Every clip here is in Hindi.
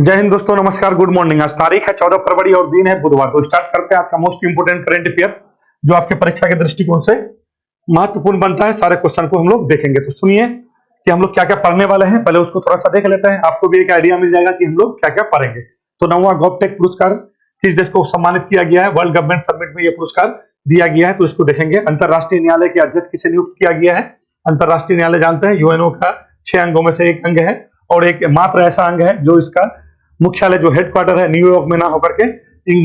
जय हिंद दोस्तों, नमस्कार, गुड मॉर्निंग। आज तारीख है 14 फरवरी और दिन है बुधवार। तो स्टार्ट करते हैं आज का मोस्ट इंपोर्टेंट करंट अफेयर जो आपके परीक्षा के दृष्टिकोण से महत्वपूर्ण बनता है। सारे क्वेश्चन को हम लोग देखेंगे, तो सुनिए कि हम लोग क्या क्या पढ़ने वाले हैं। पहले उसको थोड़ा सा देख लेते हैं, आपको भी एक आइडिया मिल जाएगा कि हम लोग क्या क्या पढ़ेंगे। तो 9वां गॉवटेक पुरस्कार किस देश को सम्मानित किया गया है? वर्ल्ड गवर्नमेंट समिट में यह पुरस्कार दिया गया है, तो इसको देखेंगे। अंतरराष्ट्रीय न्यायालय के अध्यक्ष किसे नियुक्त किया गया है? अंतरराष्ट्रीय न्यायालय जानते हैं यूएनओ का 6 अंगों में से एक अंग है और एक मात्र ऐसा अंग है जो इसका मुख्यालय जो हेडक्वार्टर है न्यूयॉर्क में ना होकर के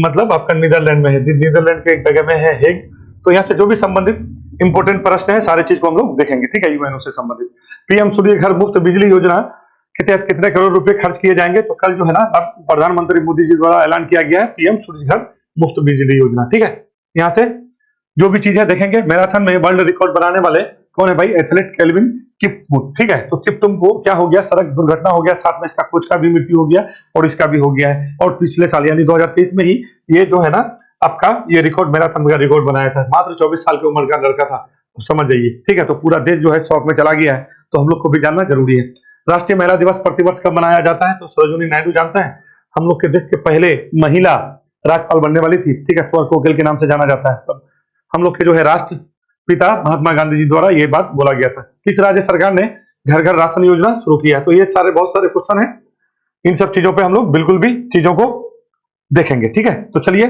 मतलब आपका नीदरलैंड में है। नीदरलैंड के एक जगह में है हेग। तो यहाँ से जो भी संबंधित इंपोर्टेंट प्रश्न है सारे चीज को हम लोग देखेंगे, ठीक है। यूएनओ से संबंधित पीएम सूर्य घर मुफ्त बिजली योजना के तहत कितने करोड़ रुपए खर्च किए जाएंगे? तो कल जो है ना प्रधानमंत्री मोदी जी द्वारा ऐलान किया गया है पीएम सूर्य घर मुफ्त बिजली योजना, ठीक है। यहाँ से जो भी चीजें देखेंगे। मैराथन में वर्ल्ड रिकॉर्ड बनाने वाले कौन है भाई? एथलीट केल्विन किपटूम, ठीक है। तो किपटूम को क्या हो गया? सड़क दुर्घटना हो गया, साथ में इसका कोच का भी मृत्यु हो गया और इसका भी हो गया है। और पिछले साल यानी 2023 में ही ये जो है ना आपका ये रिकॉर्ड मैराथन का रिकॉर्ड बनाया था। मात्र 24 साल की उम्र का लड़का था, तो समझ जाइए, ठीक है। तो पूरा देश जो है शौक में चला गया है, तो हम लोग को भी जानना जरूरी है। राष्ट्रीय महिला दिवस प्रतिवर्ष कब मनाया जाता है? तो सरोजिनी नायडू जानते हैं, हम लोग के देश के पहले महिला राज्यपाल बनने वाली थी, ठीक है। स्वर कोकिल के नाम से जाना जाता है। हम लोग के जो है राष्ट्र पिता महात्मा गांधी जी द्वारा ये बात बोला गया था। किस राज्य सरकार ने घर घर राशन योजना शुरू किया है? तो ये सारे बहुत सारे क्वेश्चन हैं, इन सब चीजों पे हम लोग बिल्कुल भी चीजों को देखेंगे, ठीक है। तो चलिए,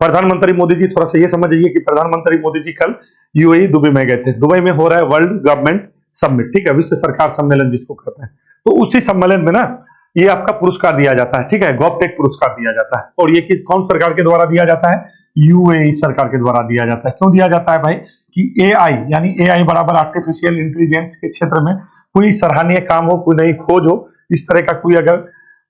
प्रधानमंत्री मोदी जी थोड़ा सा ये समझिए कि प्रधानमंत्री मोदी जी कल यूएई दुबई में गए थे। दुबई में हो रहा है वर्ल्ड गवर्नमेंट समिट, ठीक है, विश्व सरकार सम्मेलन जिसको कहते हैं। तो उसी सम्मेलन में ना ये आपका पुरस्कार दिया जाता है, ठीक है, गॉवटेक पुरस्कार दिया जाता है। और ये किस कौन सरकार के द्वारा दिया जाता है? यूएई सरकार के द्वारा दिया जाता है। क्यों दिया जाता है भाई? कि एआई यानी एआई बराबर आर्टिफिशियल इंटेलिजेंस के क्षेत्र में कोई सराहनीय काम हो, कोई नई खोज हो, इस तरह का कोई अगर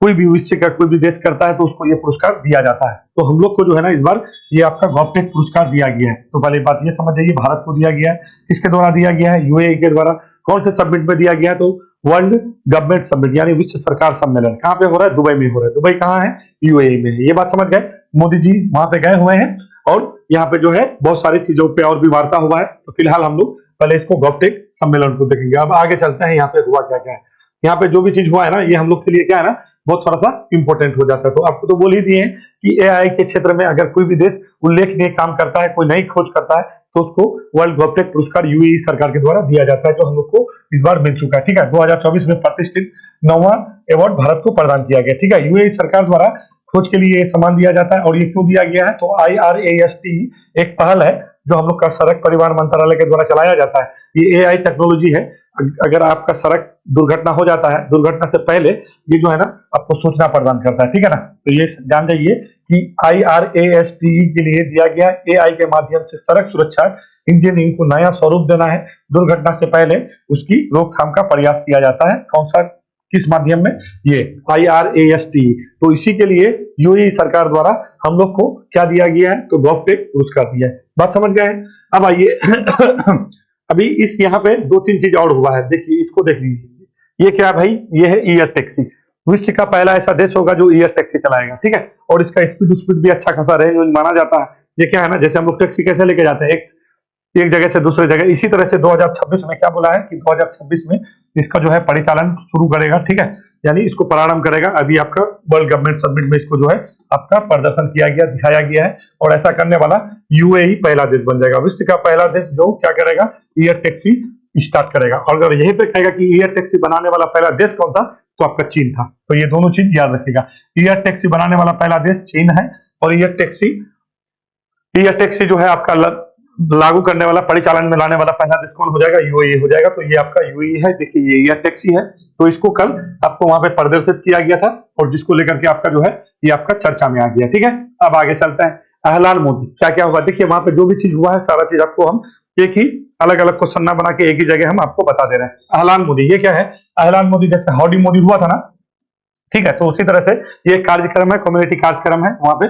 कोई भी विश्व का कोई भी देश करता है तो उसको ये पुरस्कार दिया जाता है। तो हम लोग को जो है ना इस बार ये आपका गॉवटेक पुरस्कार दिया गया है। तो पहले बात ये समझ जाइए, भारत को दिया गया है। किसके द्वारा दिया गया है? यूएई के द्वारा। कौन से समिट में दिया गया है? तो वर्ल्ड गवर्नमेंट समिट यानी विश्व सरकार सम्मेलन। कहाँ पे हो रहा है? दुबई में हो रहा है। दुबई कहाँ है? यूएई में है। ये बात समझ गए। मोदी जी वहां पे गए हुए हैं और यहाँ पे जो है बहुत सारी चीजों पे और भी वार्ता हुआ है। तो फिलहाल हम लोग पहले इसको गॉवटेक सम्मेलन को देखेंगे। अब आगे चलते हैं, यहाँ पे हुआ क्या क्या है। यहाँ पे जो भी चीज हुआ है ना ये हम लोग के लिए क्या है ना बहुत थोड़ा सा इंपॉर्टेंट हो जाता है। तो आपको तो बोल ही दिए हैं कि एआई के क्षेत्र में अगर कोई भी देश उल्लेखनीय काम करता है, कोई नई खोज करता है, तो उसको वर्ल्ड गॉवटेक पुरस्कार यूएई सरकार के द्वारा दिया जाता है, जो हम लोग को इस बार मिल चुका है, ठीक है। 2024 में प्रतिष्ठित 9वां अवार्ड भारत को प्रदान किया गया, ठीक है। यूएई सरकार द्वारा खोज के लिए सम्मान दिया जाता है। और ये क्यों दिया गया है? तो IRAST एक पहल है जो हम लोग का सड़क परिवहन मंत्रालय के द्वारा चलाया जाता है। ये एआई टेक्नोलॉजी है। अगर आपका सड़क दुर्घटना हो जाता है, दुर्घटना से पहले ये जो है ना आपको सूचना प्रदान करता है, ठीक है ना। तो ये जान जाइए कि IRAST के लिए दिया गया एआई के माध्यम से सड़क सुरक्षा इंजीनियरिंग को नया स्वरूप देना है। दुर्घटना से पहले उसकी रोकथाम का प्रयास किया जाता है। कौन सा किस माध्यम में? ये IRAST। तो इसी के लिए यूएई सरकार द्वारा हम लोग को क्या दिया गया है? तो गॉवटेक पुरस्कार दिया है। बात समझ गए हैं? अब आइए अभी इस यहाँ पे 2-3 चीज और हुआ है, देखिए इसको देख लीजिए। ये क्या भाई? ये है एयर टैक्सी। विश्व का पहला ऐसा देश होगा जो एयर टैक्सी चलाएगा, ठीक है। और इसका स्पीड भी अच्छा खासा रेंज माना जाता है। ये क्या है ना, जैसे हम लोग टैक्सी कैसे लेके जाते हैं एक जगह से दूसरे जगह, इसी तरह से 2026 में क्या बोला है कि 2026 में इसका जो है परिचालन शुरू करेगा, ठीक है, यानी इसको प्रारंभ करेगा। अभी आपका वर्ल्ड गवर्नमेंट समिट में इसको जो है आपका प्रदर्शन किया गया, दिखाया गया है। और ऐसा करने वाला यूएई पहला देश बन जाएगा, विश्व का पहला देश जो क्या करेगा? एयर टैक्सी स्टार्ट करेगा। और अगर यहीं पे कहेगा कि एयर टैक्सी बनाने वाला पहला देश कौन था, तो आपका चीन था। तो ये दोनों चीज याद रखिएगा, एयर टैक्सी बनाने वाला पहला देश चीन है और एयर टैक्सी जो है आपका लागू करने वाला, परिचालन में लाने वाला पहला देश कौन हो जाएगा? यूएई हो जाएगा। तो ये आपका यूएई है, देखिए ये एयर टैक्सी है। तो इसको कल आपको वहां पे प्रदर्शित किया गया था और जिसको लेकर के आपका जो है ये आपका चर्चा में आ गया, ठीक है। अब आगे चलते हैं। अहलान मोदी क्या क्या हुआ? देखिए वहां पे जो भी चीज हुआ है सारा चीज आपको हम एक ही अलग अलग क्वेश्चन ना बना के एक ही जगह हम आपको बता दे रहे हैं। अहलान मोदी ये क्या है? अहलान मोदी जैसे हाउडी मोदी हुआ था ना, ठीक है, तो उसी तरह से ये कार्यक्रम है, कम्युनिटी कार्यक्रम है। वहां पे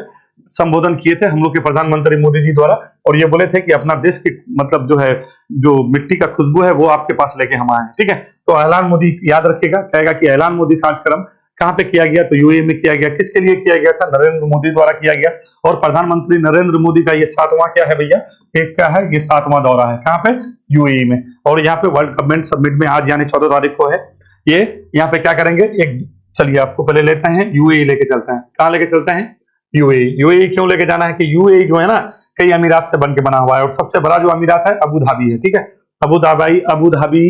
संबोधन किए थे हम लोग के प्रधानमंत्री मोदी जी द्वारा और ये बोले थे कि अपना देश की मतलब जो है जो मिट्टी का खुशबू है वो आपके पास लेके हम आए हैं, ठीक है। तो ऐलान मोदी याद रखिएगा, कहेगा कि ऐलान मोदी कार्यक्रम कहाँ पे किया गया? तो यूएई में किया गया। किसके लिए किया गया था? नरेंद्र मोदी द्वारा किया गया। और प्रधानमंत्री नरेंद्र मोदी का ये 7वां क्या है भैया? एक क्या है? ये 7वां दौरा है। कहाँ पे? यूएई में। और यहाँ पे वर्ल्ड गवर्नमेंट समिट में आज यानी 14 तारीख को है ये। यहाँ पे क्या करेंगे? एक चलिए आपको पहले लेते हैं यूएई लेके चलते हैं। कहाँ लेके चलते हैं? यूएई। यूएई क्यों लेके जाना है कि यूएई जो है ना कई अमीरात से बन के बना हुआ है और सबसे बड़ा जो अमीरात है अबू धाबी है। ठीक है, Abu Dhabi,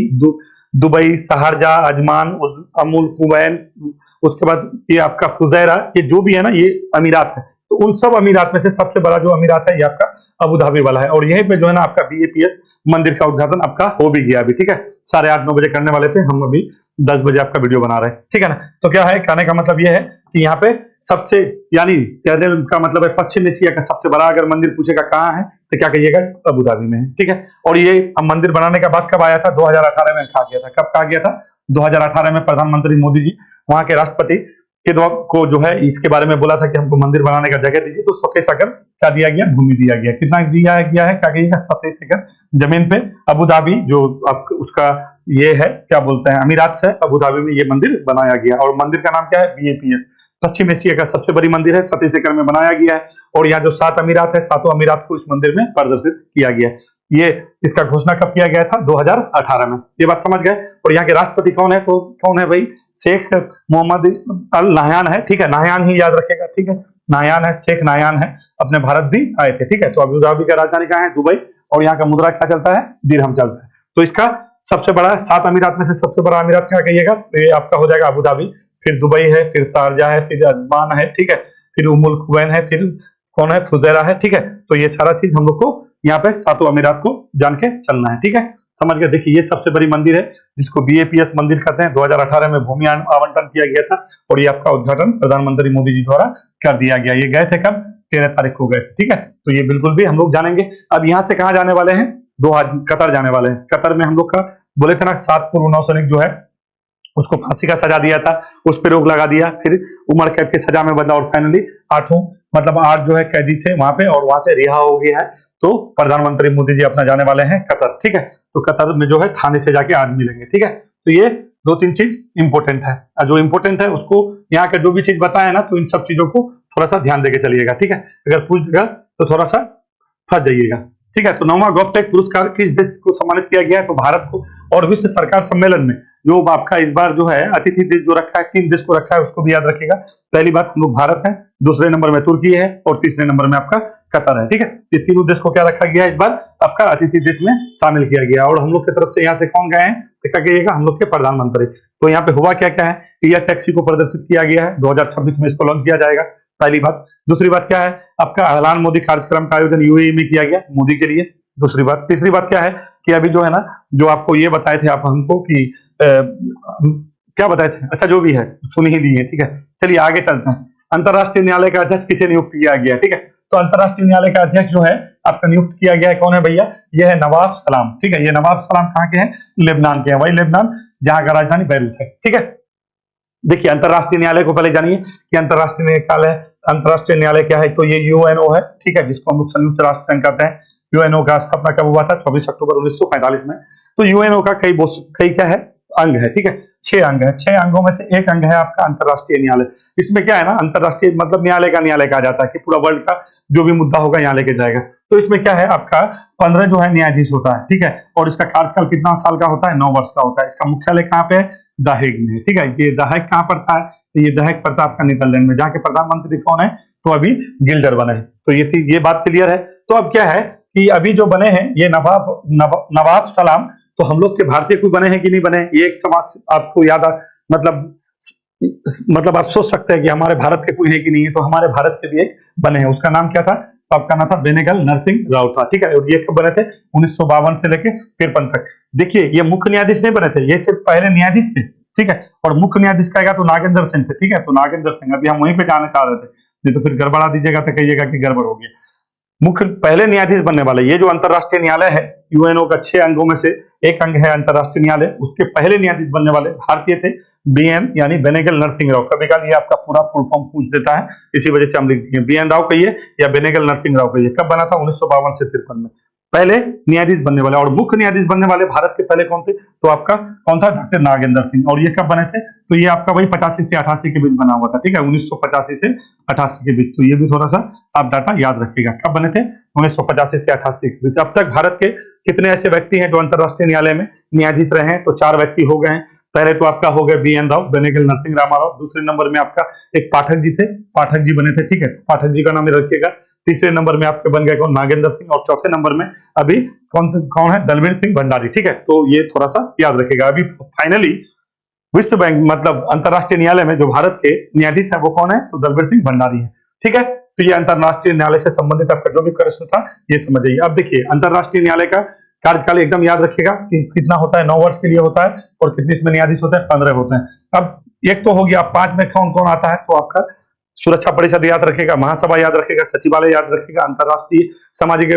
Dubai, Sharjah, Ajman, Amul Quwain, उसके बाद ये आपका फुजैरा, ये जो भी है ना ये अमीरात है। तो उन सब अमीरात में से सबसे बड़ा जो अमीरात है ये आपका अबू धाबी वाला है। और यहीं पे जो है ना आपका बीएपीएस मंदिर का उद्घाटन आपका हो भी गया अभी। ठीक है, 8:30-9 बजे करने वाले थे, हम अभी 10 बजे आपका वीडियो बना रहे हैं। ठीक है ना। तो क्या है, कहने का मतलब ये है कि यहाँ पे सबसे यानी कहने का मतलब है पश्चिम एशिया का सबसे बड़ा अगर मंदिर पूछेगा कहाँ है तो क्या कहिएगा? अबू धाबी में है। ठीक है, और ये मंदिर बनाने का बाद कब आया था? 2018 में कहा गया था। कब कहा गया था? 2018 में प्रधानमंत्री मोदी जी वहां के राष्ट्रपति के को जो है इसके बारे में बोला था कि हमको मंदिर बनाने का जगह दीजिए, तो 27 एकड़ क्या दिया गया? भूमि दिया गया। कितना दिया गया है? क्या कहिएगा? 27 एकड़ जमीन पे अबू धाबी जो उसका ये है क्या बोलते हैं अमीरात से अबू धाबी में ये मंदिर बनाया गया। और मंदिर का नाम क्या है? बीएपीएस। पश्चिम एशिया का सबसे बड़ी मंदिर है, 27 एकड़ में बनाया गया है। और यहाँ जो 7 अमीरात है, 7 अमीरात को इस मंदिर में प्रदर्शित किया गया है। ये इसका घोषणा कब किया गया था? 2018 में। ये बात समझ गए। और यहाँ के राष्ट्रपति कौन है? तो कौन है भाई? शेख मोहम्मद अल नाहयान है। ठीक है, नाहयान ही याद रखेगा। ठीक है, नाहयान है, शेख नाहयान है, अपने भारत भी आए थे। ठीक है, तो अबू धाबी का राजधानी कहाँ है? दुबई। और यहाँ का मुद्रा क्या चलता है? दिरहम चलता है। तो इसका सबसे बड़ा 7 अमीरात में से सबसे बड़ा अमीरात क्या कहिएगा? तो ये आपका हो जाएगा अबू धाबी, फिर दुबई है, फिर शारजा है, फिर अजमान है। ठीक है, फिर उमुल कुवैन है, फिर कौन है? फुजैरा है। ठीक है, तो ये सारा चीज हम लोग को यहाँ पे 7 अमीरात को जान के चलना है। ठीक है, समझ गए। देखिए ये सबसे बड़ी मंदिर है जिसको बीएपीएस मंदिर कहते हैं। 2018 में भूमि आवंटन किया गया था और ये आपका उद्घाटन प्रधानमंत्री मोदी जी द्वारा कर दिया गया। ये गए थे कब? 13 तारीख को गए थे। ठीक है, तो ये बिल्कुल भी हम लोग जानेंगे। अब यहाँ से कहाँ जाने वाले हैं? कतर जाने वाले हैं। कतर में हम लोग का बोले थे ना 7 पूर्व नौसैनिक जो है उसको फांसी का सजा दिया था, उस पर रोक लगा दिया, फिर उम्र कैद की सजा में बदला और फाइनली 8 जो है कैदी थे वहां पे और वहां से रिहा हो गया है। तो प्रधानमंत्री मोदी जी अपना जाने वाले हैं कतर। ठीक है, तो कतर में जो है थाने से जाके आज मिलेंगे। ठीक है, तो ये 2-3 चीज इंपॉर्टेंट है। जो इंपॉर्टेंट है उसको यहाँ का जो भी चीज बताया ना तो इन सब चीजों को थोड़ा सा ध्यान देके चलिएगा। ठीक है, अगर पूछ देगा तो थोड़ा सा फंस जाइएगा। ठीक है, तो 9वां गॉवटेक पुरस्कार किस देश को सम्मानित किया गया है? तो भारत को। और विश्व सरकार सम्मेलन में जो आपका इस बार जो है अतिथि देश जो रखा है, 3 देश को रखा है, उसको भी याद रखिएगा। पहली बात हम लोग भारत है, दूसरे नंबर में तुर्की है और तीसरे नंबर में आपका कतर है। ठीक है, ये तीनों देश को क्या रखा गया है इस बार? आपका अतिथि देश में शामिल किया गया। और हम लोग की तरफ से यहाँ से कौन गए हैं? तो क्या कहिएगा? हम लोग के प्रधानमंत्री। तो यहाँ पे हुआ क्या क्या है? एयर टैक्सी को प्रदर्शित किया गया है, 2026 में इसको लॉन्च किया जाएगा। पहली बात। दूसरी बात क्या है? आपका ऐलान मोदी कार्यक्रम का आयोजन यूएई में किया गया मोदी के लिए। दूसरी बात। तीसरी बात क्या है कि अभी जो है ना जो आपको ये बताए थे आप हमको कि क्या बताए थे? अच्छा जो भी है सुन ही लिए। ठीक है, चलिए आगे चलते हैं। अंतरराष्ट्रीय न्यायालय का अध्यक्ष किसे नियुक्त किया गया? ठीक है, तो अंतरराष्ट्रीय न्यायालय का अध्यक्ष जो है आपका नियुक्त किया गया है, कौन है भैया? ये है नवाब सलाम। ठीक है, ये नवाब सलाम कहाँ के हैं? लेबनान के हैं। वही लेबनान जहां का राजधानी बैरूत है। ठीक है, देखिए अंतरराष्ट्रीय न्यायालय को पहले जानिए कि अंतरराष्ट्रीय न्यायालय क्या है? तो ये यूएनओ है। ठीक है, जिसको हम लोग संयुक्त राष्ट्र संघ कहते हैं। यूएनओ का स्थापना कब हुआ था? 24 अक्टूबर 1945 में। तो यूएनओ का कई क्या है? अंग है। ठीक है, 6 अंग है। 6 अंगों में से एक अंग है आपका अंतरराष्ट्रीय न्यायालय। इसमें क्या है ना, अंतरराष्ट्रीय मतलब न्यायालय का न्यायालय कहा जाता है कि पूरा वर्ल्ड का जो भी मुद्दा होगा यहाँ लेके जाएगा। तो इसमें क्या है आपका 15 जो है न्यायाधीश होता है। ठीक है, और इसका कार्यकाल कितना साल का होता है? 9 वर्ष का होता है। इसका मुख्यालय कहाँ पे है? द हेग में। ठीक है, ये द हेग कहाँ पड़ता है? तो ये द हेग पड़ता है आपका नीदरलैंड में, जहाँ के प्रधानमंत्री कौन है? तो अभी गिल्डर बने हैं। तो ये बात क्लियर है। तो अब क्या है कि अभी जो बने हैं ये नवाब सलाम, तो हम लोग के भारतीय कोई बने हैं कि नहीं बने? ये एक सवाल आपको याद मतलब आप सोच सकते हैं कि हमारे भारत के कोई है कि नहीं है। तो हमारे भारत के भी एक बने हैं। उसका नाम क्या था? तो आपका नाम था बेनेगल नरसिंह राव था। ठीक है, और ये कब बने थे? 1952 से लेके 53 तक। देखिए ये मुख्य न्यायाधीश नहीं बने थे, ये सिर्फ पहले न्यायाधीश थे। ठीक है, और मुख्य न्यायाधीश कहेगा तो नागेंद्र सिंह थे। ठीक है, तो नागेंद्र सिंह अभी हम वहीं पे जाना चाह रहे थे, नहीं तो फिर गड़बड़ा दीजिएगा तो कहिएगा कि गड़बड़ हो गया। मुख्य पहले न्यायाधीश बनने वाले ये जो अंतरराष्ट्रीय न्यायालय है, यूएनओ का 6 अंगों में से एक अंग है अंतरराष्ट्रीय न्यायालय, उसके पहले न्यायाधीश बनने वाले भारतीय थे बीएन यानी बेनेगल नरसिंह राव। कभी कभी ये आपका पूरा फुल फॉर्म पूछ देता है, इसी वजह से हम लिख दिए बीएन राव कहिए या बेनेगल नरसिंह राव कहिए। कब बना था? 1952 से 53 में पहले न्यायाधीश बनने वाले। और मुख्य न्यायाधीश बनने वाले भारत के पहले कौन थे? तो आपका कौन था? डॉक्टर नागेंद्र सिंह। और ये कब बने थे? तो ये आपका वही 85 से 88 के बीच बना हुआ था। ठीक है, 1985 से 88 के बीच। तो ये भी थोड़ा सा आप डाटा याद रखिएगा, कब बने थे? 1985 से 88 के बीच। अब तक भारत के कितने ऐसे व्यक्ति हैं जो अंतरराष्ट्रीय न्यायालय में न्यायाधीश रहे हैं? तो 4 व्यक्ति हो गए हैं। पहले तो आपका हो गया BN राव, बेनेगल नरसिंह रामाराव। दूसरे नंबर में आपका एक पाठक जी थे, पाठक जी बने थे, ठीक है, पाठक जी का नाम रखिएगा। तीसरे नंबर में आपके बन गए कौन, नागेंद्र सिंह। और चौथे नंबर में अभी कौन है, दलवीर सिंह भंडारी, ठीक है। तो ये थोड़ा सा याद रखिएगा। अभी फाइनली विश्व बैंक मतलब अंतरराष्ट्रीय न्यायालय में जो भारत के न्यायाधीश है वो कौन है, तो दलवीर सिंह भंडारी है, ठीक है। तो ये अंतरराष्ट्रीय न्यायालय से संबंधित आपका जो भी प्रश्न था ये समझ जाइए। अब देखिए अंतरराष्ट्रीय न्यायालय का कार्यकाल एकदम याद रखिएगा कि कितना होता है, 9 वर्ष के लिए होता है। और कितने इसमें न्यायाधीश होते हैं, 15 होते हैं। अब एक तो हो गया, 5 में कौन कौन आता है, तो आपका सुरक्षा परिषद याद रखेगा, महासभा याद रखेगा, सचिवालय याद रखेगा, अंतरराष्ट्रीय सामाजिक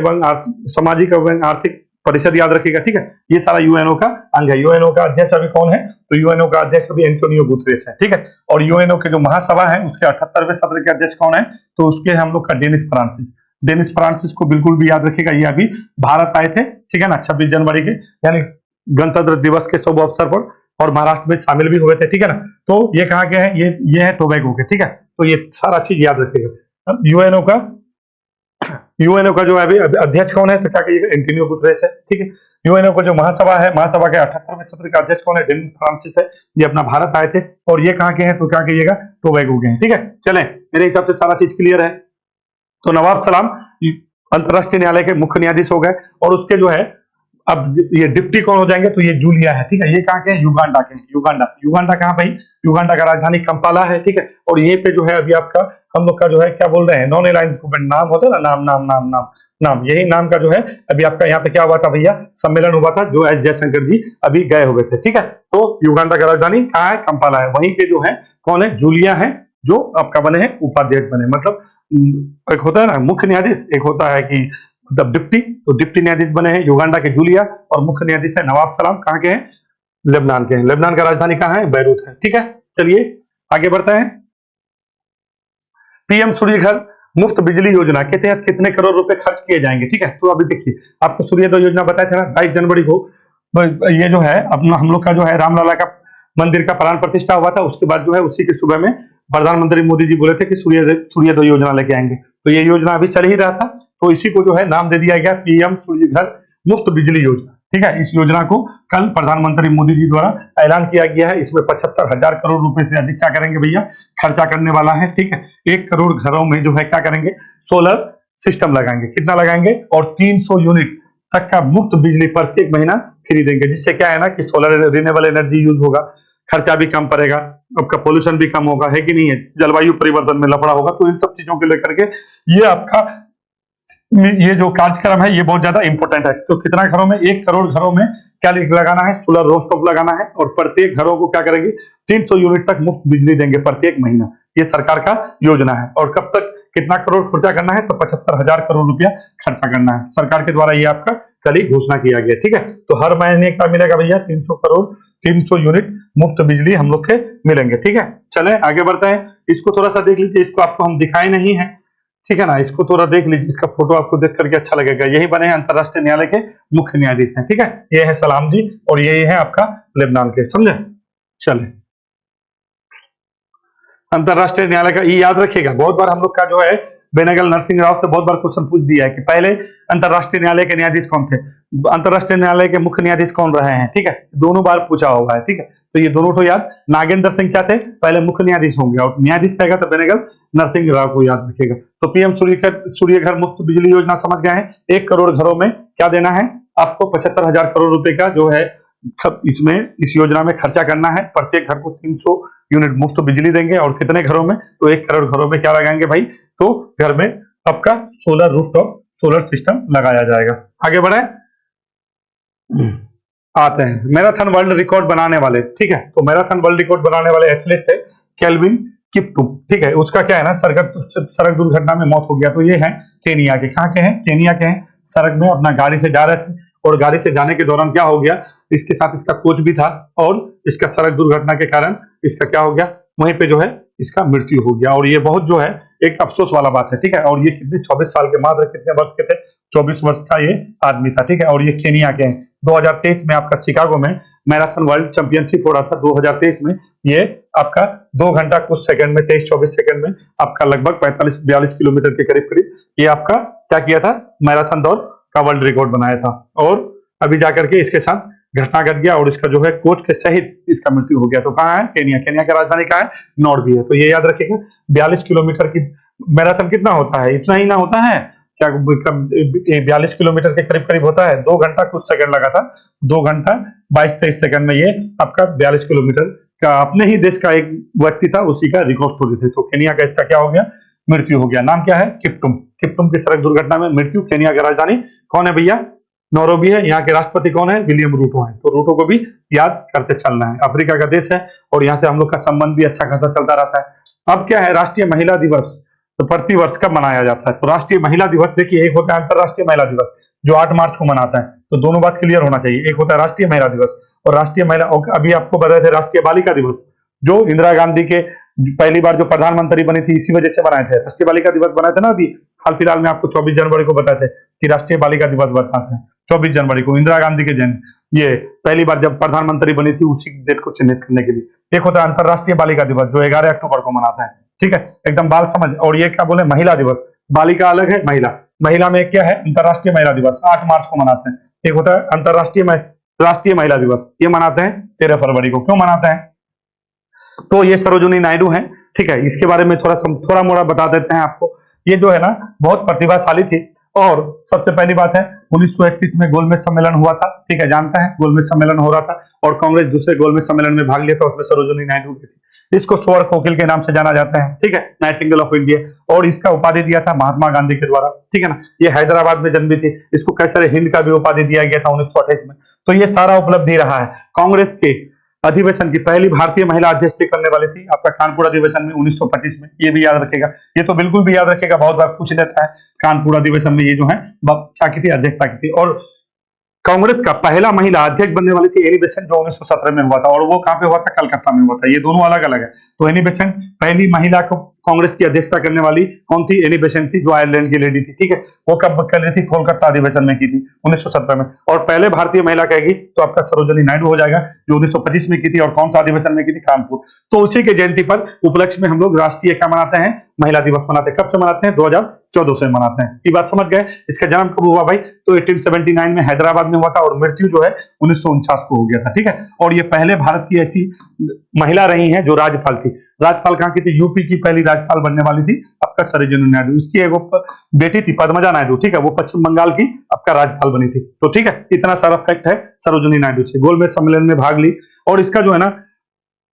एवं आर्थिक परिषद याद रखेगा, ठीक है। ये सारा यूएनओ का अंग है। यूएनओ का अध्यक्ष अभी कौन है, तो यूएनओ का अध्यक्ष अभी एंटोनियो गुतेरेस है, ठीक है। और यूएनओ के जो महासभा है उसके 78वें सत्र के अध्यक्ष कौन है, तो उसके हम लोग का डेनिस फ्रांसिस। डेनिस फ्रांसिस को बिल्कुल भी याद रखेगा, ये अभी भारत आए थे, ठीक है ना, 26 जनवरी के यानी गणतंत्र दिवस के शुभ अवसर पर, और महाराष्ट्र में शामिल भी हुए थे, ठीक है ना। तो ये कहाँ के हैं, ये है टोबैगो के, ठीक है। तो ये सारा चीज याद रखिएगा। अब यूएनओ का जो है अभी अध्यक्ष कौन है, तो क्या कहिएगा, एंटोनियो गुतेरेस है, ठीक है। यूएनओ का जो महासभा है, महासभा के 78वें सत्र का अध्यक्ष कौन है, डेनिस फ्रांसिस है। ये अपना भारत आए थे, और ये कहाँ के हैं, तो क्या कहिएगा, टोबैगो के हैं, ठीक है। चलें, मेरे हिसाब से सारा चीज क्लियर है। तो नवाब सलाम अंतरराष्ट्रीय न्यायालय के मुख्य न्यायाधीश हो गए। और उसके जो है अब ये डिप्टी कौन हो जाएंगे, तो ये जूलिया है, ठीक है। ये कहाँ के हैं, युगांडा के हैं। युगांडा कहाँ भाई, युगांडा का राजधानी कंपाला है, ठीक है। और ये पे जो है अभी आपका हम लोग का जो है क्या बोल रहे हैं, नॉन अलाइंड गवर्नमेंट, नाम होता है ना, नाम नाम नाम नाम नाम, यही नाम का जो है अभी आपका यहाँ पे क्या हुआ था भैया, सम्मेलन हुआ था, जो एस जयशंकर जी अभी गए हुए थे, ठीक है। तो युगांडा का राजधानी कहाँ है, कंपाला है। वहीं पे जो है कौन है, जूलिया है, जो आपका बने हैं उपाध्यक्ष बने, मतलब एक होता है ना मुख्य न्यायाधीश, एक होता है कि मतलब डिप्टी, तो डिप्टी न्यायाधीश बने हैं युगांडा के जूलिया, और मुख्य न्यायाधीश है नवाब सलाम। कहाँ के हैं, लेबनान के हैं। लेबनान का राजधानी कहाँ है, बैरूत है, ठीक है। चलिए आगे बढ़ते हैं। पीएम सूर्य घर मुफ्त बिजली योजना के तहत कितने करोड़ रुपए खर्च किए जाएंगे, ठीक है। तो अभी देखिए आपको सूर्योदय योजना बताया था ना, 22 जनवरी को ये जो है अपना हम लोग का जो है रामलला का मंदिर का प्राण प्रतिष्ठा हुआ था। उसके बाद जो है उसी के सुबह में प्रधानमंत्री मोदी जी बोले थे कि सूर्योदय योजना लेके आएंगे। तो ये योजना अभी चल ही रहा था, तो इसी को जो है नाम दे दिया गया पीएम सूर्य घर मुफ्त बिजली योजना, ठीक है। इस योजना को कल प्रधानमंत्री मोदी जी द्वारा ऐलान किया गया है। इसमें 75,000 करोड़ रुपए से अधिक क्या करेंगे भैया, खर्चा करने वाला है, ठीक है। 1 करोड़ घरों में जो है क्या करेंगे, सोलर सिस्टम लगाएंगे। कितना लगाएंगे, और 300 यूनिट तक का मुफ्त बिजली प्रत्येक महीना खरीदेंगे, जिससे क्या है ना कि सोलर रिन्यूएबल एनर्जी यूज होगा, खर्चा भी कम पड़ेगा, आपका पोल्यूशन भी कम होगा, है कि नहीं है, जलवायु परिवर्तन में लफड़ा होगा। तो इन सब चीजों को लेकर के ये आपका ये जो कार्यक्रम है ये बहुत ज्यादा इंपॉर्टेंट है। तो कितना घरों में, 1 करोड़ घरों में क्या लगाना है, सोलर रूफटॉप लगाना है, और प्रत्येक घरों को क्या करेंगे, 300 यूनिट तक मुफ्त बिजली देंगे प्रत्येक महीना। ये सरकार का योजना है। और कब तक कितना करोड़ खर्चा करना है, तो 75,000 करोड़ रुपया खर्चा करना है सरकार के द्वारा। ये आपका कल ही घोषणा किया गया, ठीक है। तो हर महीने क्या मिलेगा भैया, 300 यूनिट मुफ्त बिजली हम लोग के मिलेंगे, ठीक है। चले आगे बढ़ते हैं। इसको थोड़ा सा देख लीजिए, इसको आपको हम दिखाए नहीं है, ठीक है ना। इसको थोड़ा देख लीजिए, इसका फोटो आपको देख करके अच्छा लगेगा। यही बने हैं अंतरराष्ट्रीय न्यायालय के मुख्य न्यायाधीश हैं, ठीक है। ये है सलाम जी, और ये है आपका लेबनान के, समझे। चले अंतरराष्ट्रीय न्यायालय का ये याद रखिएगा, बहुत बार हम लोग का जो है बेनेगल नरसिंह राव से बहुत बार क्वेश्चन पूछ दिया है कि पहले अंतरराष्ट्रीय न्यायालय के न्यायाधीश कौन थे, अंतरराष्ट्रीय न्यायालय के मुख्य न्यायाधीश कौन रहे हैं, ठीक है। दोनों बार पूछा हुआ है, ठीक है। तो ये दोनों तो याद, नागेंद्र सिंह क्या थे, पहले मुख्य न्यायाधीश होंगे, और न्यायाधीश कहेगा तो बेनेगल नरसिंह राव को याद रखिएगा। तो पीएम सूर्य घर मुफ्त बिजली योजना समझ गए हैं। 1 करोड़ घरों में क्या देना है आपको, 75,000 करोड़ रुपए का जो है इसमें इस योजना में खर्चा करना है। प्रत्येक घर को 300 यूनिट मुफ्त बिजली देंगे, और कितने घरों में, तो 1 करोड़ घरों में क्या लगाएंगे भाई, तो घर में आपका सोलर रूफटॉप सोलर सिस्टम लगाया जाएगा। आगे बढ़े, आते हैं मैराथन वर्ल्ड रिकॉर्ड बनाने वाले, ठीक है। तो मैराथन वर्ल्ड रिकॉर्ड बनाने वाले एथलीट थे केल्विन किप्टुम, ठीक है। उसका क्या है ना, सड़क दुर्घटना में मौत हो गया। तो ये है केनिया के, कहाँ के हैं, केनिया के हैं। सड़क में अपना गाड़ी से जा रहे थे, और गाड़ी से जाने के दौरान क्या हो गया, इसके साथ इसका कोच भी था, और इसका सड़क दुर्घटना के कारण इसका क्या हो गया, वहीं पे जो है इसका मृत्यु हो गया। और ये बहुत जो है एक अफसोस वाला बात है, ठीक है। और ये कितने 24 साल के, मात्र कितने वर्ष के थे, 24 वर्ष का ये आदमी था, ठीक है। और ये केनिया के हैं। 2023 में आपका शिकागो में मैराथन वर्ल्ड चैंपियनशिप हो रहा था 2023 में। ये आपका 2 घंटा कुछ सेकंड में, 23-24 सेकंड में आपका लगभग 45-42 किलोमीटर के करीब करीब ये आपका क्या किया था, मैराथन दौड़ का वर्ल्ड रिकॉर्ड बनाया था। और अभी जाकर के इसके साथ घटना घट गया और इसका जो है कोच के सहित इसका मृत्यु हो गया। तो कहाँ है? केनिया। केनिया की राजधानी कहाँ है? नॉर्बी है। तो ये याद रखिएगा। 42 किलोमीटर की मैराथन कितना होता है? इतना ही ना होता है क्या? 42 किलोमीटर के करीब करीब होता है। 2 घंटा कुछ सेकंड लगा था। 2 घंटा 22-23 सेकंड में ये आपका 42 किलोमीटर का अपने ही देश का एक व्यक्ति था, उसी का रिकॉर्ड तोड़े थे। तो केनिया का इसका क्या हो गया? मृत्यु हो गया। नाम क्या है? किप्टुम। किप्टुम की सड़क दुर्घटना में मृत्यु। केनिया की राजधानी कौन है भैया? नैरोबी है। यहाँ के राष्ट्रपति कौन है? विलियम रूटो है। तो रूटो को भी याद करते चलना है। अफ्रीका का देश है और यहाँ से हम लोग का संबंध भी अच्छा खासा चलता रहता है। अब क्या है? राष्ट्रीय महिला दिवस तो प्रति वर्ष कब मनाया जाता है? तो राष्ट्रीय महिला दिवस देखिए, एक होता है अंतरराष्ट्रीय महिला दिवस जो 8 मार्च को मनाता है। तो दोनों बात क्लियर होना चाहिए। एक होता है राष्ट्रीय महिला दिवस और राष्ट्रीय महिला, अभी आपको बताए थे राष्ट्रीय बालिका दिवस जो इंदिरा गांधी के पहली बार जो प्रधानमंत्री बनी थी इसी वजह से बनाए थे। राष्ट्रीय बालिका दिवस बनाए थे ना, अभी हाल फिलहाल में आपको 24 जनवरी को बताए थे कि राष्ट्रीय बालिका दिवस बनाते हैं। 24 जनवरी को इंदिरा गांधी के जन्म, ये पहली बार जब प्रधानमंत्री बनी थी उसी डेट को चिन्हित करने के लिए। एक होता है अंतरराष्ट्रीय बालिका दिवस जो 11 अक्टूबर को मनाता है। ठीक है, एकदम बाल समझ। और ये क्या बोले? महिला दिवस। बालिका अलग है, महिला में क्या है? अंतरराष्ट्रीय महिला दिवस 8 मार्च को मनाते हैं। एक होता है अंतरराष्ट्रीय राष्ट्रीय महिला दिवस, ये मनाते हैं 13 फरवरी को। क्यों मनाते हैं? तो ये सरोजिनी नायडू है। ठीक है, इसके बारे में थोड़ा मोड़ा बता देते हैं आपको। ये जो है ना बहुत प्रतिभाशाली थी और सबसे पहली बात है 1931 में गोलमेज सम्मेलन हुआ था। ठीक है, जानता है गोलमेज सम्मेलन हो रहा था और कांग्रेस दूसरे गोलमेज सम्मेलन में भाग लिया था, उसमें सरोजिनी नायडू की थी। इसको स्वर कोकिल के नाम से जाना जाता है। ठीक है, नाइटिंगेल ऑफ इंडिया। और इसका उपाधि दिया था महात्मा गांधी के द्वारा। ठीक है ना, ये हैदराबाद में जन्मी थी। इसको कैसर हिंद का भी उपाधि दिया गया था 1928 में। तो ये सारा उपलब्धि रहा है। कांग्रेस के अधिवेशन की पहली भारतीय महिला अध्यक्ष करने वाली थी आपका कानपुर अधिवेशन में 1925 में। ये भी याद रखेगा। ये तो बिल्कुल भी याद रखेगा, बहुत बार पूछ लेता है। कानपुर अधिवेशन में ये जो है क्या की थी? अध्यक्षता की थी। और कांग्रेस का पहला महिला अध्यक्ष बनने वाली थी एनी बेसेंट जो 1917 में हुआ था। और वो कहां पे हुआ था? कलकत्ता में हुआ था। ये दोनों अलग अलग है। तो एनी बेसेंट पहली महिला को कांग्रेस की अध्यक्षता करने वाली कौन थी? एनी बेसेंट थी जो आयरलैंड की लेडी थी। ठीक है, वो कब कर रही थी? कोलकाता अधिवेशन में की थी 1917 में। और पहले भारतीय महिला कहेगी तो आपका सरोजिनी नायडू हो जाएगा जो 1925 में की थी। और कौन सा अधिवेशन में की थी? कानपुर। तो उसी के जयंती पर उपलक्ष्य में हम लोग राष्ट्रीय क्या मनाते हैं? महिला दिवस मनाते हैं। कब से मनाते हैं? 2014 से मनाते हैं। ये बात समझ गए? इसका जन्म कब हुआ भाई? तो 1879 में हैदराबाद में हुआ था और मृत्यु जो है 1949 को हो गया था। ठीक है, और ये पहले भारत की ऐसी महिला रही है जो राज्यपाल थी। राज्यपाल कहाँ की थी? यूपी की पहली राज्यपाल बनने वाली थी आपका सरोजिनी नायडू। इसकी एक बेटी थी पद्मजा नायडू। ठीक है, वो पश्चिम बंगाल की आपका राज्यपाल बनी थी। तो ठीक है, इतना सारा फैक्ट है सरोजिनी नायडू से। गोलमेज सम्मेलन में भाग ली। और इसका जो है ना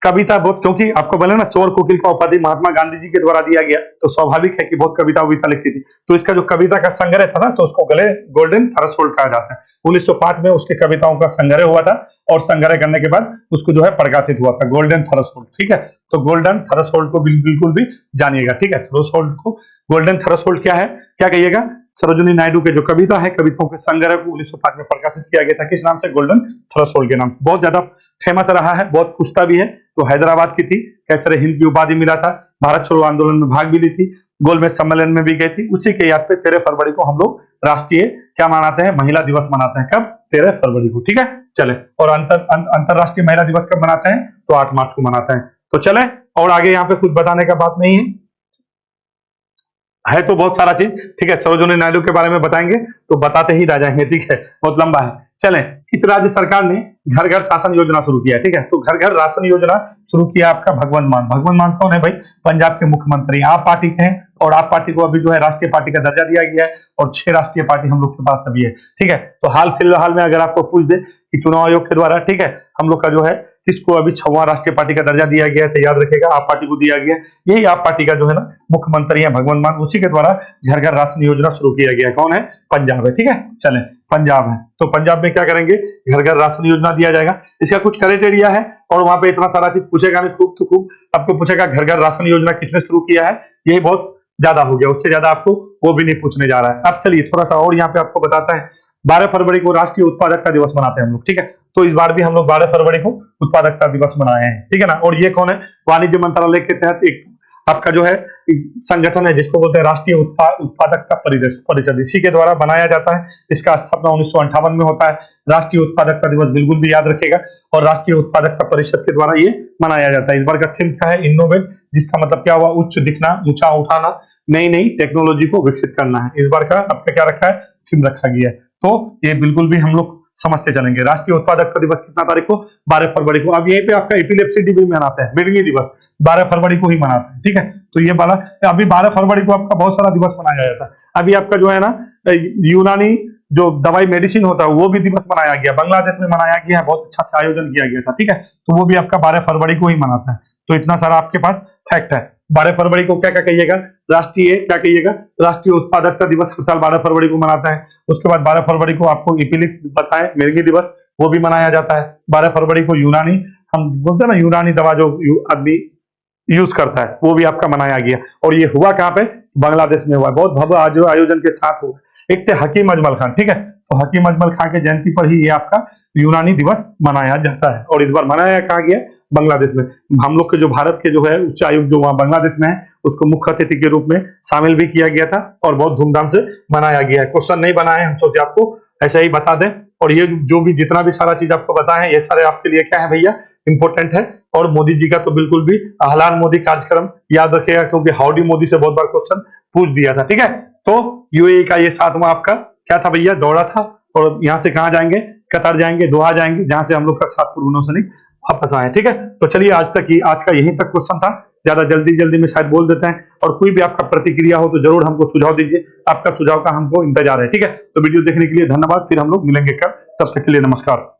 कविता बहुत, क्योंकि आपको बोले ना स्वर कोकिल का उपाधि महात्मा गांधी जी के द्वारा दिया गया, तो स्वाभाविक है कि बहुत कविता लिखती थी। तो इसका जो कविता का संग्रह था ना, तो उसको गोल्डन थ्रेशोल्ड कहा जाता है। 1905 में उसके कविताओं का संग्रह हुआ था और संग्रह करने के बाद उसको जो है प्रकाशित हुआ था गोल्डन थ्रेशोल्ड। ठीक है, तो गोल्डन थ्रेशोल्ड को बिल्कुल भी जानिएगा। ठीक है, थ्रेशोल्ड को गोल्डन थ्रेशोल्ड क्या है? क्या कहिएगा? सरोजिनी नायडू के जो कविता है, कविताओं के संग्रह को 1905 में प्रकाशित किया गया था। किस नाम से? गोल्डन थ्रेशोल्ड के नाम से। बहुत ज्यादा फेमस रहा है, बहुत पूछता भी है। तो हैदराबाद की थी, कैसर हिंद की उपाधि मिला था, भारत छोड़ो आंदोलन में भाग भी ली थी, गोलमेज सम्मेलन में भी गई थी। उसी के याद पे 13 फरवरी को हम लोग राष्ट्रीय क्या मनाते हैं? महिला दिवस मनाते हैं। कब? 13 फरवरी को। ठीक है, चले। और अंतरराष्ट्रीय महिला दिवस कब मनाते हैं? तो 8 मार्च को मनाते हैं। तो चले, और आगे यहाँ पे कुछ बताने का बात नहीं है तो बहुत सारा चीज। ठीक है, सरोजिनी नायडू के बारे में बताएंगे तो बताते ही रह जाएंगे। ठीक है, बहुत लंबा है। चलें, इस राज्य सरकार ने घर घर शासन योजना शुरू किया है। ठीक है, तो घर घर राशन योजना शुरू किया आपका भगवंत मान। भगवंत मान कौन है भाई? पंजाब के मुख्यमंत्री, आप पार्टी के हैं। और आप पार्टी को अभी जो है राष्ट्रीय पार्टी का दर्जा दिया गया है और 6 राष्ट्रीय पार्टी हम लोग के पास अभी है। ठीक है, तो हाल फिलहाल में अगर आपको पूछ दे कि चुनाव आयोग के द्वारा, ठीक है, हम लोग का जो है किसको अभी 6वां राष्ट्रीय पार्टी का दर्जा दिया गया है, तो याद रखेगा आप पार्टी को दिया गया। यही आप पार्टी का जो है ना मुख्यमंत्री है भगवंत मान, उसी के द्वारा घर घर राशन योजना शुरू किया गया है। कौन है? पंजाब है। ठीक है, चलें, पंजाब है। तो पंजाब में क्या करेंगे? घर घर राशन योजना दिया जाएगा। इसका कुछ क्राइटेरिया है और वहां पे इतना सारा चीज पूछेगा नहीं, खूब तो खूब आपको पूछेगा घर घर राशन योजना किसने शुरू किया है। यही बहुत ज्यादा हो गया, उससे ज्यादा आपको वो भी नहीं पूछने जा रहा है। अब चलिए थोड़ा सा और यहाँ पे आपको बताता है। 12 फरवरी को राष्ट्रीय उत्पादकता दिवस मनाते हैं हम लोग। ठीक है, तो इस बार भी हम लोग 12 फरवरी को उत्पादकता दिवस मनाए हैं। ठीक है ना, और ये कौन है? वाणिज्य मंत्रालय के तहत एक आपका जो है संगठन है जिसको बोलते हैं राष्ट्रीय उत्पादकता परिषद, इसी के द्वारा बनाया जाता है। इसका स्थापना 1958 में होता है। राष्ट्रीय उत्पादकता दिवस बिल्कुल भी याद रखेगा और राष्ट्रीय उत्पादकता परिषद के द्वारा ये मनाया जाता है। इस बार का थीम क्या है? इनोवेट, जिसका मतलब क्या हुआ? उच्च दिखना, ऊंचा उठाना, नई नई टेक्नोलॉजी को विकसित करना है। इस बार का आपका क्या रखा है? थीम रखा गया है। तो ये बिल्कुल भी हम लोग समझते चलेंगे। राष्ट्रीय उत्पादकता दिवस कितना तारीख को? 12 फरवरी को। अब यहीं पे आपका एपिलेप्सी डे भी मनाते हैं, मिर्गी दिवस 12 फरवरी को ही मनाते हैं, ठीक है। तो ये वाला अभी 12 फरवरी को आपका बहुत सारा दिवस मनाया जाता है। अभी आपका जो है ना यूनानी जो दवाई मेडिसिन होता है वो भी दिवस मनाया गया, बांग्लादेश में मनाया गया है, बहुत अच्छा से आयोजन किया गया था, ठीक है। तो वो भी आपका 12 फरवरी को ही मनाता है। तो इतना सारा आपके पास फैक्ट है। 12 फरवरी को क्या क्या कहिएगा? क्या कहिएगा? राष्ट्रीय उत्पादकता दिवस हर साल 12 फरवरी को मनाता है। उसके बाद 12 फरवरी को आपको एपिलिप्स बताएं, मिर्गी दिवस, वो भी मनाया जाता है। 12 फरवरी को यूनानी, हम बोलते हैं ना यूनानी दवा जो आदमी यूज करता है, वो भी आपका मनाया गया। और ये हुआ कहाँ पे? बांग्लादेश में हुआ, बहुत भव्य आयोजन के साथ हुआ। एक थे हकीम अजमल खान, ठीक है। तो हकीम अजमल खान के जयंती पर ही ये आपका यूनानी दिवस मनाया जाता है। और इस बार मनाया कहाँ गया? बांग्लादेश में। हम लोग के जो भारत के जो है उच्चायुक्त जो वहां बांग्लादेश में है, उसको मुख्य अतिथि के रूप में शामिल भी किया गया था और बहुत धूमधाम से मनाया गया है। क्वेश्चन नहीं बनाए, हम सोचे आपको ऐसा ही बता दें। और ये जो भी जितना भी सारा चीज आपको बताए, ये सारे आपके लिए क्या है भैया? इंपॉर्टेंट है। और मोदी जी का तो बिल्कुल भी अहलान मोदी कार्यक्रम याद रखिएगा, क्योंकि हाउडी मोदी से बहुत बार क्वेश्चन पूछ दिया था, ठीक है। तो यूएई का ये 7वां आपका क्या था भैया? दौरा था। और यहाँ से कहाँ जाएंगे? कतर जाएंगे, दोहा जाएंगे, जहां से हम लोग का 7 पूर्व सैनिक वापस आए, ठीक है। तो चलिए आज का यहीं तक क्वेश्चन था। ज्यादा जल्दी में शायद बोल देते हैं। और कोई भी आपका प्रतिक्रिया हो तो जरूर हमको सुझाव दीजिए, आपका सुझाव का हमको इंतजार है, ठीक है। तो वीडियो देखने के लिए धन्यवाद। फिर हम लोग मिलेंगे कल, तब तक के लिए नमस्कार।